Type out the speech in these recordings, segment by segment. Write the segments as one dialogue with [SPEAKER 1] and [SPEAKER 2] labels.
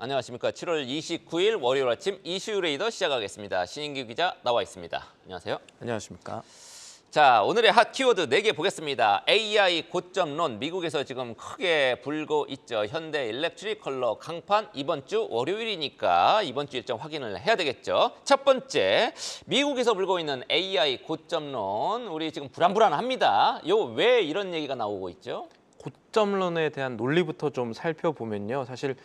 [SPEAKER 1] 안녕하십니까. 7월 29일 월요일 아침 이슈 레이더 시작하겠습니다. 신인규 기자 나와 있습니다. 안녕하세요.
[SPEAKER 2] 안녕하십니까.
[SPEAKER 1] 자, 오늘의 핫 키워드 4개 보겠습니다. AI 고점론, 미국에서 지금 크게 불고 있죠. 현대 일렉트릭 컬러 강판 이번 주 월요일이니까 이번 주 일정 확인을 해야 되겠죠. 첫 번째, 미국에서 불고 있는 AI 고점론, 우리 지금 불안합니다. 왜 이런 얘기가 나오고 있죠?
[SPEAKER 2] 고점론에 대한 논리부터 좀 살펴보면요. 사실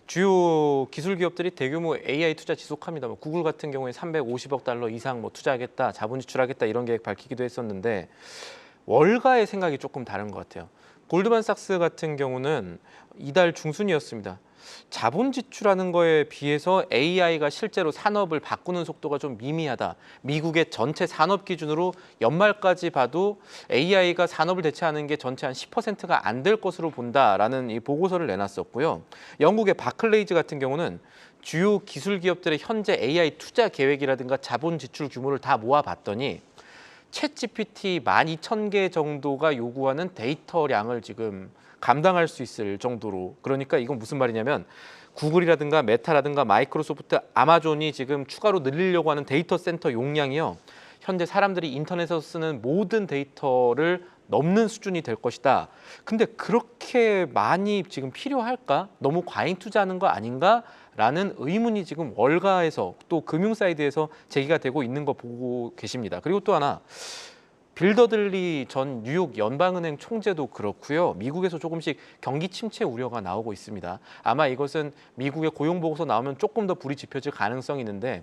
[SPEAKER 2] 주요 기술 기업들이 대규모 AI 투자 지속합니다. 구글 같은 경우에 350억 달러 이상 투자하겠다, 자본 지출하겠다 이런 계획 밝히기도 했었는데 월가의 생각이 조금 다른 것 같아요. 골드만삭스 같은 경우는 이달 중순이었습니다. 자본 지출하는 거에 비해서 AI가 실제로 산업을 바꾸는 속도가 좀 미미하다. 미국의 전체 산업 기준으로 연말까지 봐도 AI가 산업을 대체하는 게 전체 한 10%가 안 될 것으로 본다라는 이 보고서를 내놨었고요. 영국의 바클레이즈 같은 경우는 주요 기술 기업들의 현재 AI 투자 계획이라든가 자본 지출 규모를 다 모아봤더니 챗GPT 12,000개 정도가 요구하는 데이터량을 지금 감당할 수 있을 정도로, 그러니까 이건 무슨 말이냐면 구글이라든가 메타라든가 마이크로소프트, 아마존이 지금 추가로 늘리려고 하는 데이터 센터 용량이요. 현재 사람들이 인터넷에서 쓰는 모든 데이터를 넘는 수준이 될 것이다. 근데 그렇게 많이 지금 필요할까? 너무 과잉 투자하는 거 아닌가? 라는 의문이 지금 월가에서 또 금융 사이드에서 제기가 되고 있는 거 보고 계십니다. 그리고 또 하나, 빌더들리 전 뉴욕 연방은행 총재도 그렇고요. 미국에서 조금씩 경기 침체 우려가 나오고 있습니다. 아마 이것은 미국의 고용 보고서 나오면 조금 더 불이 지펴질 가능성이 있는데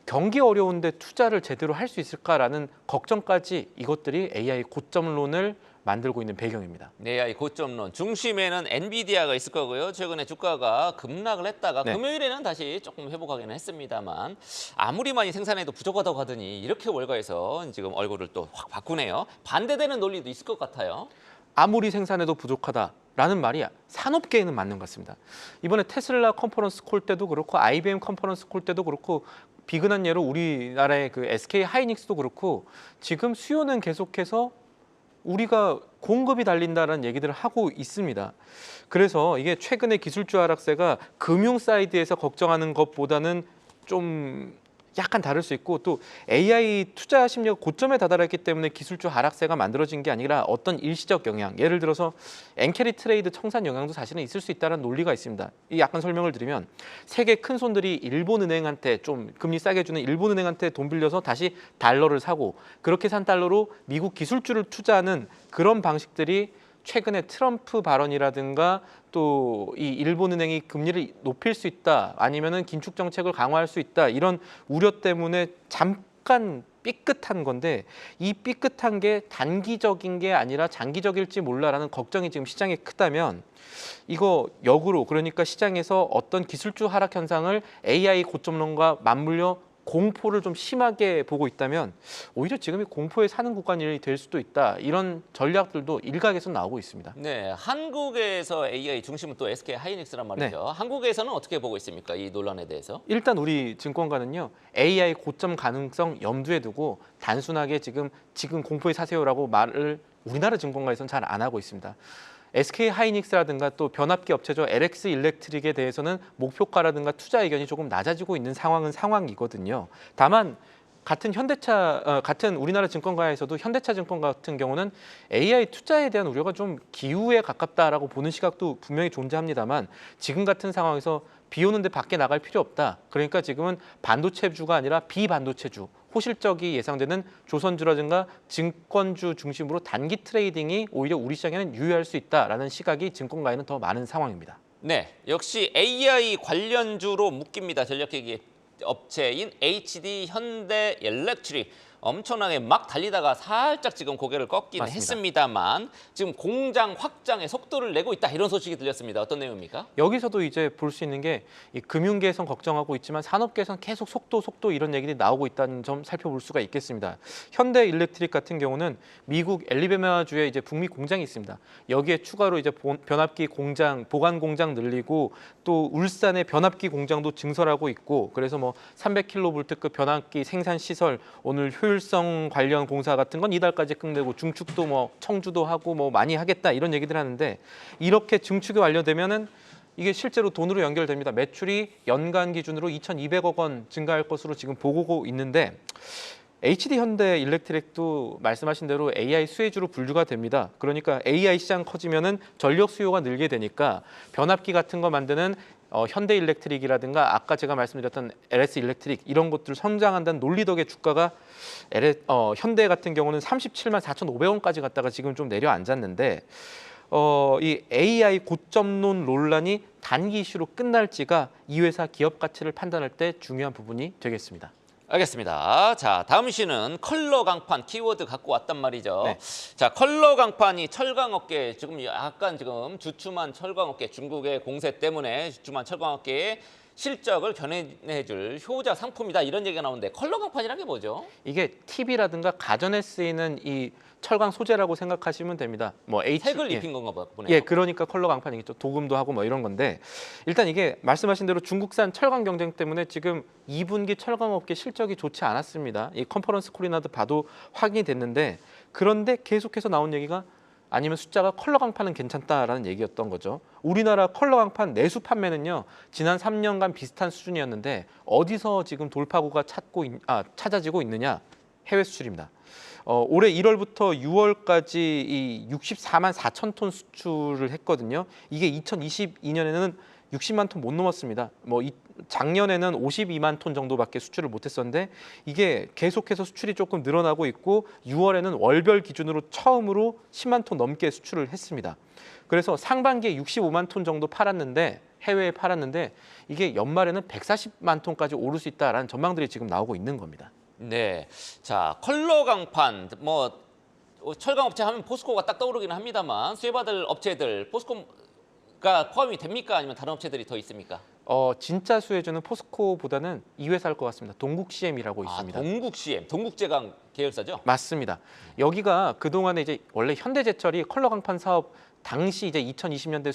[SPEAKER 2] 경기 어려운데 투자를 제대로 할 수 있을까라는 걱정까지 이것들이 AI 고점론을 만들고 있는 배경입니다.
[SPEAKER 1] AI 고점론, 중심에는 엔비디아가 있을 거고요. 최근에 주가가 급락을 했다가 금요일에는 다시 조금 회복하기는 했습니다만 아무리 많이 생산해도 부족하다고 하더니 이렇게 월가에서 지금 얼굴을 또 확 바꾸네요. 반대되는 논리도 있을 것 같아요.
[SPEAKER 2] 아무리 생산해도 부족하다라는 말이 산업계에는 맞는 것 같습니다. 이번에 테슬라 컨퍼런스 콜 때도 그렇고 IBM 컨퍼런스 콜 때도 그렇고 비근한 예로 우리나라의 그 SK 하이닉스도 그렇고 지금 수요는 계속해서 우리가 공급이 달린다는 얘기들을 하고 있습니다. 그래서 이게 최근의 기술주 하락세가 금융 사이드에서 걱정하는 것보다는 좀 약간 다를 수 있고, 또 AI 투자 심리가 고점에 다다랐기 때문에 기술주 하락세가 만들어진 게 아니라 어떤 일시적 영향, 예를 들어서 엔캐리 트레이드 청산 영향도 사실은 있을 수 있다는 논리가 있습니다. 이 약간 설명을 드리면 세계 큰 손들이 일본은행한테 좀 금리 싸게 주는 일본은행한테 돈 빌려서 다시 달러를 사고 그렇게 산 달러로 미국 기술주를 투자하는 그런 방식들이 최근에 트럼프 발언이라든가 또 이 일본은행이 금리를 높일 수 있다, 아니면은 긴축 정책을 강화할 수 있다, 이런 우려 때문에 잠깐 삐끗한 건데 이 삐끗한 게 단기적인 게 아니라 장기적일지 몰라라는 걱정이 지금 시장에 크다면 이거 역으로, 그러니까 시장에서 어떤 기술주 하락 현상을 AI 고점론과 맞물려 공포를 좀 심하게 보고 있다면 오히려 지금이 공포에 사는 구간이 될 수도 있다. 이런 전략들도 일각에서 나오고 있습니다.
[SPEAKER 1] 네, 한국에서 AI 중심은 또 SK 하이닉스란 말이죠.
[SPEAKER 2] 네.
[SPEAKER 1] 한국에서는 어떻게 보고 있습니까? 이 논란에 대해서.
[SPEAKER 2] 일단 우리 증권가는요, AI 고점 가능성 염두에 두고 단순하게 지금 공포에 사세요라고 말을 우리나라 증권가에서는 잘 안 하고 있습니다. SK 하이닉스라든가 또 변압기 업체죠, LX 일렉트릭에 대해서는 목표가라든가 투자 의견이 조금 낮아지고 있는 상황은 상황이거든요. 다만 같은 같은 우리나라 증권가에서도 현대차 증권 같은 경우는 AI 투자에 대한 우려가 좀 기우에 가깝다라고 보는 시각도 분명히 존재합니다만 지금 같은 상황에서 비 오는데 밖에 나갈 필요 없다. 그러니까 지금은 반도체주가 아니라 비반도체주, 호실적이 예상되는 조선주라든가 증권주 중심으로 단기 트레이딩이 오히려 우리 시장에는 유효할 수 있다라는 시각이 증권가에는 더 많은 상황입니다.
[SPEAKER 1] 네, 역시 AI 관련주로 묶입니다. 전력기기 업체인 HD 현대 일렉트릭. 엄청나게 막 달리다가 살짝 지금 고개를 꺾긴
[SPEAKER 2] 맞습니다.
[SPEAKER 1] 했습니다만 지금 공장 확장에 속도를 내고 있다, 이런 소식이 들렸습니다. 어떤 내용입니까?
[SPEAKER 2] 여기서도 이제 볼 수 있는 게 이 금융계에선 걱정하고 있지만 산업계에선 계속 속도 이런 얘기들이 나오고 있다는 점 살펴볼 수가 있겠습니다. 현대 일렉트릭 같은 경우는 미국 앨리베마주에 이제 북미 공장이 있습니다. 여기에 추가로 이제 변압기 공장, 보관 공장 늘리고 또 울산의 변압기 공장도 증설하고 있고, 그래서 300kV급 변압기 생산 시설, 오늘 효율성 관련 공사 같은 건 이달까지 끝내고 중축도 청주도 하고 많이 하겠다, 이런 얘기들 하는데 이렇게 증축이 완료되면은 이게 실제로 돈으로 연결됩니다. 매출이 연간 기준으로 2,200억 원 증가할 것으로 지금 보고 있는데 HD 현대 일렉트릭도 말씀하신 대로 AI 수혜주로 분류가 됩니다. 그러니까 AI 시장 커지면은 전력 수요가 늘게 되니까 변압기 같은 거 만드는 현대 일렉트릭이라든가 아까 제가 말씀드렸던 LS 일렉트릭 이런 것들 성장한다는 논리 덕에 주가가 현대 같은 경우는 37만 4,500원까지 갔다가 지금 좀 내려앉았는데 이 AI 고점론 논란이 단기 이슈로 끝날지가 이 회사 기업 가치를 판단할 때 중요한 부분이 되겠습니다.
[SPEAKER 1] 알겠습니다. 자, 다음 이슈는 컬러 강판 키워드 갖고 왔단 말이죠.
[SPEAKER 2] 네.
[SPEAKER 1] 자, 컬러 강판이 철강업계 지금 약간 지금 주춤한 철강업계 중국의 공세 때문에 주춤한 철강업계의 실적을 견인해줄 효자 상품이다 이런 얘기가 나오는데 컬러 강판이란 게 뭐죠?
[SPEAKER 2] 이게 TV라든가 가전에 쓰이는 이 철강 소재라고 생각하시면 됩니다. 뭐
[SPEAKER 1] 색을
[SPEAKER 2] 예.
[SPEAKER 1] 입힌 건가 보네요.
[SPEAKER 2] 예, 그러니까 컬러 강판이겠죠. 도금도 하고 뭐 이런 건데 일단 이게 말씀하신 대로 중국산 철강 경쟁 때문에 지금 2분기 철강업계 실적이 좋지 않았습니다. 이 컨퍼런스 콜이나도 봐도 확인이 됐는데 그런데 계속해서 나온 얘기가 아니면 숫자가 컬러 강판은 괜찮다라는 얘기였던 거죠. 우리나라 컬러 강판 내수 판매는요. 지난 3년간 비슷한 수준이었는데 어디서 지금 돌파구가 찾아지고 있느냐? 해외 수출입니다. 올해 1월부터 6월까지 이 64만 4천 톤 수출을 했거든요. 이게 2022년에는 60만 톤 못 넘었습니다. 작년에는 52만 톤 정도밖에 수출을 못했었는데 이게 계속해서 수출이 조금 늘어나고 있고 6월에는 월별 기준으로 처음으로 10만 톤 넘게 수출을 했습니다. 그래서 상반기에 65만 톤 정도 팔았는데 해외에 팔았는데 이게 연말에는 140만 톤까지 오를 수 있다라는 전망들이 지금 나오고 있는 겁니다.
[SPEAKER 1] 네, 자 컬러 강판 철강 업체 하면 포스코가 딱 떠오르기는 합니다만 수혜받을 업체들 포스코가 포함이 됩니까? 아니면 다른 업체들이 더 있습니까?
[SPEAKER 2] 진짜 수혜주는 포스코보다는 이 회사일 것 같습니다. 동국 CM이라고 있습니다.
[SPEAKER 1] 동국 CM, 동국제강 계열사죠?
[SPEAKER 2] 맞습니다. 여기가 그동안에 이제 원래 현대제철이 컬러 강판 사업 당시 이제 2020년대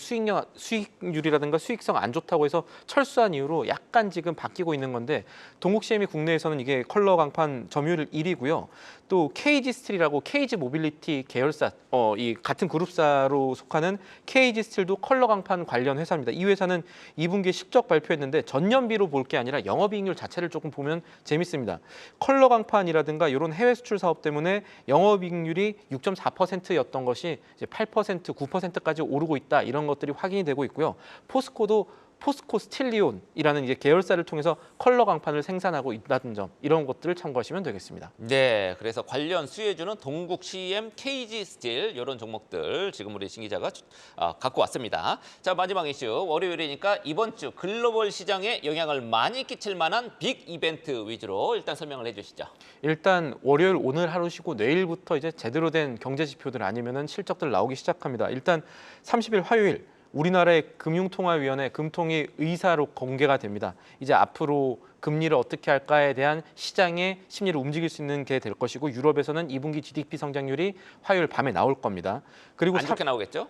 [SPEAKER 2] 수익률이라든가 수익성 안 좋다고 해서 철수한 이후로 약간 지금 바뀌고 있는 건데 동국 CM이 국내에서는 이게 컬러 강판 점유율 1위고요. 또 KG 스틸이라고 KG 모빌리티 계열사 이 같은 그룹사로 속하는 KG 스틸도 컬러 강판 관련 회사입니다. 이 회사는 2분기 실적 발표했는데 전년비로 볼 게 아니라 영업이익률 자체를 조금 보면 재밌습니다. 컬러 강판이라든가 이런 해외 수출 사업 때문에 영업이익률이 6.4%였던 것이 이제 8%, 9%까지 오르고 있다. 이런 것들이 확인이 되고 있고요. 포스코도 포스코 스틸리온이라는 이제 계열사를 통해서 컬러 강판을 생산하고 있다는 점 이런 것들을 참고하시면 되겠습니다.
[SPEAKER 1] 네, 그래서 관련 수혜주는 동국 CM, KG 스틸 이런 종목들 지금 우리 신 기자가 갖고 왔습니다. 자, 마지막 이슈 월요일이니까 이번 주 글로벌 시장에 영향을 많이 끼칠 만한 빅 이벤트 위주로 일단 설명을 해주시죠.
[SPEAKER 2] 일단 월요일 오늘 하루 쉬고 내일부터 이제 제대로 된 경제 지표들 아니면은 실적들 나오기 시작합니다. 일단 30일 화요일 우리나라의 금융통화위원회 금통위 의사로 공개가 됩니다. 이제 앞으로 금리를 어떻게 할까에 대한 시장의 심리를 움직일 수 있는 게 될 것이고 유럽에서는 2분기 GDP 성장률이 화요일 밤에 나올 겁니다. 그리고
[SPEAKER 1] 안 좋게 나오겠죠?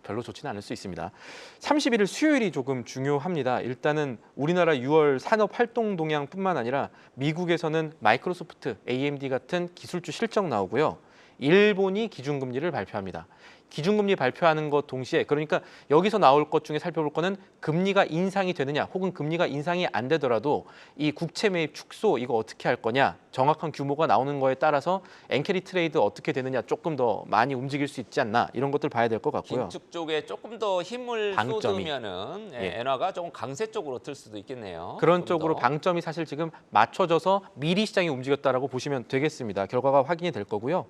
[SPEAKER 2] 별로 좋지는 않을 수 있습니다. 31일 수요일이 조금 중요합니다. 일단은 우리나라 6월 산업 활동 동향뿐만 아니라 미국에서는 마이크로소프트, AMD 같은 기술주 실적 나오고요. 일본이 기준금리를 발표합니다. 기준금리 발표하는 것 동시에 그러니까 여기서 나올 것 중에 살펴볼 거는 금리가 인상이 되느냐 혹은 금리가 인상이 안 되더라도 이 국채 매입 축소 이거 어떻게 할 거냐 정확한 규모가 나오는 거에 따라서 엔캐리 트레이드 어떻게 되느냐 조금 더 많이 움직일 수 있지 않나 이런 것들 봐야 될 것 같고요.
[SPEAKER 1] 긴축 쪽에 조금 더 힘을
[SPEAKER 2] 방점이.
[SPEAKER 1] 쏟으면은
[SPEAKER 2] 예.
[SPEAKER 1] 엔화가 조금 강세 쪽으로 틀 수도 있겠네요.
[SPEAKER 2] 그런
[SPEAKER 1] 좀
[SPEAKER 2] 쪽으로
[SPEAKER 1] 더.
[SPEAKER 2] 방점이 사실 지금 맞춰져서 미리 시장이 움직였다라고 보시면 되겠습니다. 결과가 확인이 될 거고요.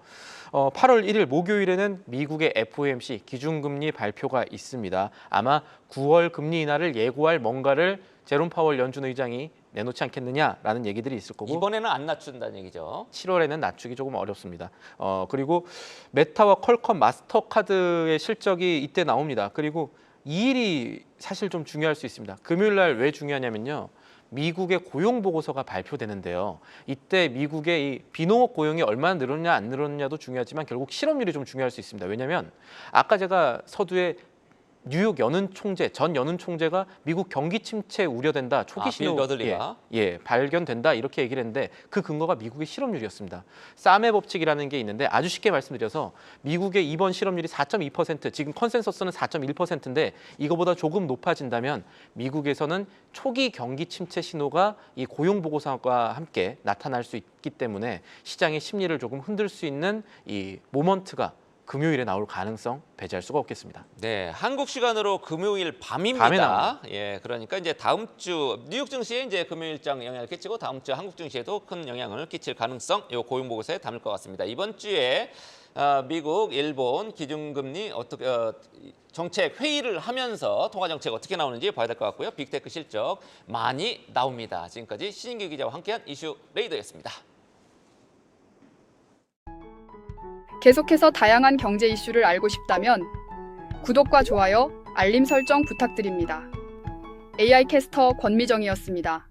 [SPEAKER 2] 8월 1일 목요일에는 미국의 FOMC 기준금리 발표가 있습니다. 아마 9월 금리 인하를 예고할 뭔가를 제롬 파월 연준 의장이 내놓지 않겠느냐라는 얘기들이 있을 거고
[SPEAKER 1] 이번에는 안 낮춘다는 얘기죠.
[SPEAKER 2] 7월에는 낮추기 조금 어렵습니다. 그리고 메타와 퀄컴 마스터카드의 실적이 이때 나옵니다. 그리고 이 일이 사실 좀 중요할 수 있습니다. 금요일 날 왜 중요하냐면요. 미국의 고용 보고서가 발표되는데요. 이때 미국의 이 비농업 고용이 얼마나 늘었냐 안 늘었냐도 중요하지만 결국 실업률이 좀 중요할 수 있습니다. 왜냐하면 아까 제가 서두에 뉴욕 연은 총재, 전 연은 총재가 미국 경기 침체 우려된다, 초기 신호
[SPEAKER 1] 빌 더들리가?
[SPEAKER 2] 발견된다 이렇게 얘기를 했는데 그 근거가 미국의 실업률이었습니다. 쌈의 법칙이라는 게 있는데 아주 쉽게 말씀드려서 미국의 이번 실업률이 4.2%, 지금 컨센서스는 4.1%인데 이거보다 조금 높아진다면 미국에서는 초기 경기 침체 신호가 이 고용 보고서와 함께 나타날 수 있기 때문에 시장의 심리를 조금 흔들 수 있는 이 모먼트가 금요일에 나올 가능성 배제할 수가 없겠습니다.
[SPEAKER 1] 네, 한국 시간으로 금요일 밤입니다.
[SPEAKER 2] 밤에 나옵니다.
[SPEAKER 1] 예, 그러니까 이제 다음 주 뉴욕 증시에 이제 금요일장 영향을 끼치고 다음 주 한국 증시에도 큰 영향을 끼칠 가능성 요 고용 보고서에 담을 것 같습니다. 이번 주에 미국, 일본 기준금리 어떻게 정책 회의를 하면서 통화 정책 어떻게 나오는지 봐야 될 것 같고요. 빅테크 실적 많이 나옵니다. 지금까지 신인규 기자와 함께한 이슈 레이더였습니다.
[SPEAKER 3] 계속해서 다양한 경제 이슈를 알고 싶다면 구독과 좋아요, 알림 설정 부탁드립니다. AI 캐스터 권미정이었습니다.